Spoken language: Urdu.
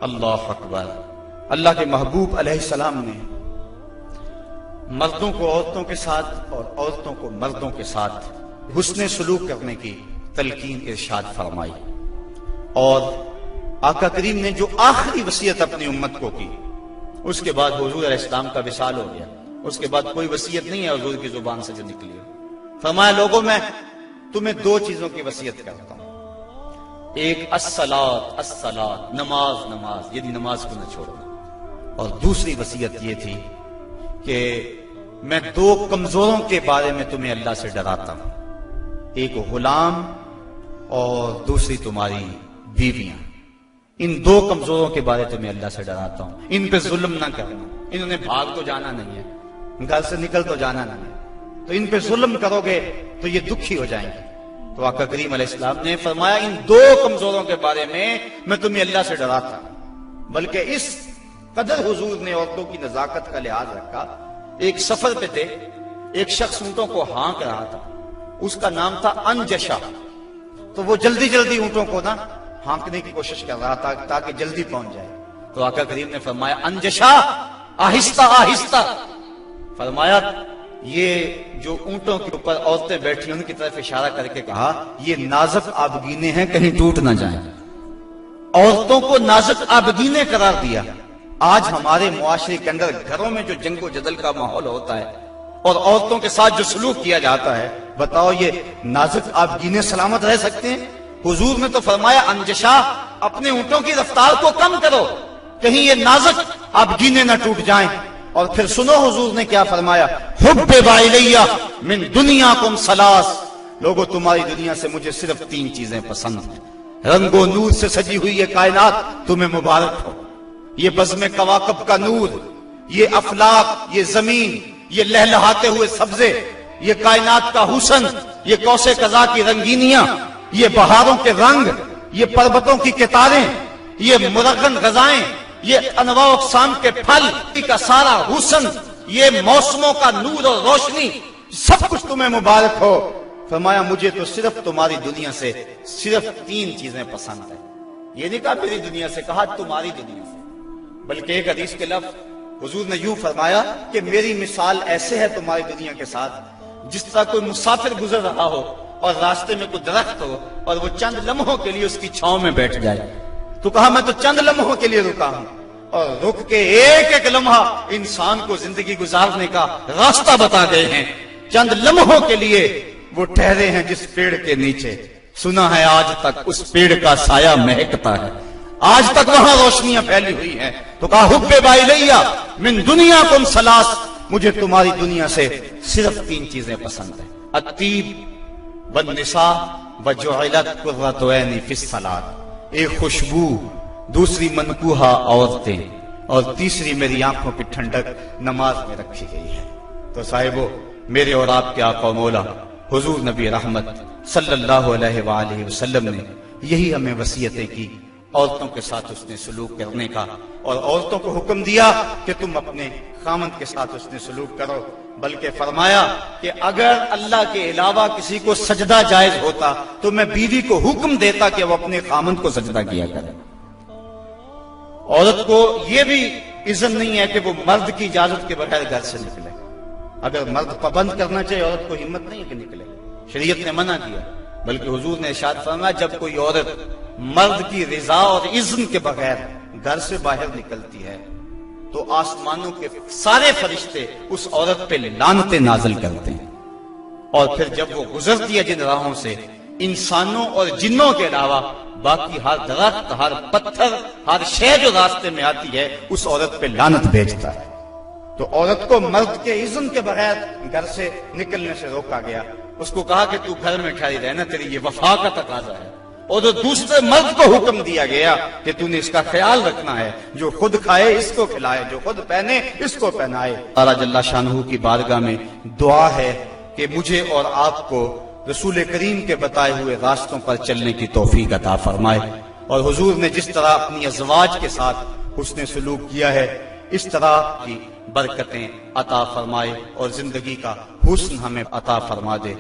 اللہ اکبر۔ اللہ کے محبوب علیہ السلام نے مردوں کو عورتوں کے ساتھ اور عورتوں کو مردوں کے ساتھ حسن سلوک کرنے کی تلقین ارشاد فرمائی، اور آقا کریم نے جو آخری وصیت اپنی امت کو کی، اس کے بعد حضور علیہ السلام کا وصال ہو گیا۔ اس کے بعد کوئی وصیت نہیں ہے حضور کی زبان سے جو نکلی ہو۔ فرمایا لوگوں میں تمہیں دو چیزوں کی وصیت کرتا ہوں، ایک الصلاۃ الصلاۃ، نماز نماز، یعنی نماز کو نہ چھوڑنا، اور دوسری وصیت یہ تھی کہ میں دو کمزوروں کے بارے میں تمہیں اللہ سے ڈراتا ہوں، ایک غلام اور دوسری تمہاری بیویاں۔ ان دو کمزوروں کے بارے تمہیں اللہ سے ڈراتا ہوں، ان پہ ظلم نہ کرنا، انہوں نے بھاگ تو جانا نہیں ہے، گھر سے نکل تو جانا نہیں ہے، تو ان پہ ظلم کرو گے تو یہ دکھی ہو جائیں گے۔ تو آقا کریم علیہ السلام نے فرمایا ان دو کمزوروں کے بارے میں تمہیں اللہ سے ڈراتا ہوں۔ بلکہ اس قدر حضور نے عورتوں کی نزاکت کا لحاظ رکھا۔ ایک سفر پہ تھے، ایک شخص اونٹوں کو ہانک رہا تھا، اس کا نام تھا انجشا، تو وہ جلدی جلدی اونٹوں کو نا ہانکنے کی کوشش کر رہا تھا تاکہ جلدی پہنچ جائے۔ تو آقا کریم نے فرمایا انجشا آہستہ آہستہ، فرمایا یہ جو اونٹوں کے اوپر عورتیں بیٹھی ان کی طرف اشارہ کر کے کہا یہ نازک آبگینے ہیں، کہیں ٹوٹ نہ جائیں۔ عورتوں کو نازک آبگینے قرار دیا۔ آج ہمارے معاشرے کے اندر گھروں میں جو جنگ و جدل کا ماحول ہوتا ہے اور عورتوں کے ساتھ جو سلوک کیا جاتا ہے، بتاؤ یہ نازک آبگینے سلامت رہ سکتے ہیں؟ حضور نے تو فرمایا انجشا اپنے اونٹوں کی رفتار کو کم کرو، کہیں یہ نازک آبگینے نہ ٹوٹ جائیں۔ اور پھر سنو حضور نے کیا فرمایا، حبب الیہ من دنیاکم ثلاث، لوگوں تمہاری دنیا سے مجھے صرف تین چیزیں پسند ہیں۔ رنگ و نور سے سجی ہوئی یہ کائنات تمہیں مبارک ہو، یہ بزم کواکب کا نور، یہ افلاک، یہ زمین، یہ لہلہاتے ہوئے سبزے، یہ کائنات کا حسن، یہ کوس قزا کی رنگینیاں، یہ بہاروں کے رنگ، یہ پربتوں کی کتاریں، یہ مرغن غذائیں، یہ انواع و اقسام کے پھل کا سارا حسن، یہ موسموں کا نور اور روشنی، سب کچھ تمہیں مبارک ہو۔ فرمایا مجھے تو صرف تمہاری دنیا سے صرف تین چیزیں پسند ہیں۔ یہ نہیں کہا میری دنیا سے، کہا تمہاری دنیا سے۔ بلکہ ایک حدیث کے لفظ حضور نے یوں فرمایا کہ میری مثال ایسے ہے تمہاری دنیا کے ساتھ جس طرح کوئی مسافر گزر رہا ہو اور راستے میں کوئی درخت ہو اور وہ چند لمحوں کے لیے اس کی چھاؤں میں بیٹھ جائے۔ تو کہا میں تو چند لمحوں کے لیے رکا ہوں، اور رک کے ایک ایک لمحہ انسان کو زندگی گزارنے کا راستہ بتا گئے ہیں۔ چند لمحوں کے لیے وہ ٹھہرے ہیں جس پیڑ کے نیچے، سنا ہے آج تک اس پیڑ کا سایہ مہکتا ہے، آج تک وہاں روشنیاں پھیلی ہوئی ہیں۔ تو کہا حبب الیہ من دنیاکم ثلاث، مجھے تمہاری دنیا سے صرف تین چیزیں پسند ہیں، الطیب والنساء وجعلت قرۃ عینی فی الصلاۃ، ایک خوشبو، دوسری منکوحہ عورتیں، اور تیسری میری آنکھوں کی ٹھنڈک نماز میں رکھی گئی ہے۔ تو صاحبو، میرے اور آپ کے آقا و مولا حضور نبی رحمت صلی اللہ علیہ وآلہ وسلم نے یہی ہمیں وصیتیں کی، عورتوں کے ساتھ اس نے سلوک کرنے کا، اور عورتوں کو حکم دیا کہ تم اپنے خامند کے ساتھ اس نے سلوک کرو۔ بلکہ فرمایا کہ اگر اللہ کے علاوہ کسی کو سجدہ جائز ہوتا تو میں بیوی کو حکم دیتا کہ وہ اپنے خامند کو سجدہ کیا کرے۔ عورت کو یہ بھی اذن نہیں ہے کہ وہ مرد کی اجازت کے بغیر گھر سے نکلے۔ اگر مرد پابند کرنا چاہے عورت کو ہمت نہیں ہے کہ نکلے، شریعت نے منع کیا۔ بلکہ حضور نے ارشاد فرمایا جب کوئی عورت مرد کی رضا اور اذن کے بغیر گھر سے باہر نکلتی ہے تو آسمانوں کے سارے فرشتے اس عورت پہ لعنتیں نازل کرتے ہیں، اور پھر جب وہ گزرتی ہے جن راہوں سے، انسانوں اور جنوں کے علاوہ باقی ہر درخت، ہر پتھر، ہر شے جو راستے میں آتی ہے اس عورت پہ لعنت بھیجتا ہے۔ تو عورت کو مرد کے اذن کے بغیر گھر سے نکلنے سے روکا گیا۔ اس کو کہا کہ تو گھر میں ٹھہری رہنا، تیری یہ وفا کا تقاضا ہے۔ اور دوسرے مرد کو حکم دیا گیا کہ تو نے اس کا خیال رکھنا ہے، جو خود کھائے اس کو کھلائے، جو خود پہنے اس کو پہنائے۔ اللہ جل شانہ کی بارگاہ میں دعا ہے کہ مجھے اور آپ کو رسول کریم کے بتائے ہوئے راستوں پر چلنے کی توفیق عطا فرمائے، اور حضور نے جس طرح اپنی ازواج کے ساتھ حسن سلوک کیا ہے اس طرح کی برکتیں عطا فرمائے اور زندگی کا حسن ہمیں عطا فرما دے۔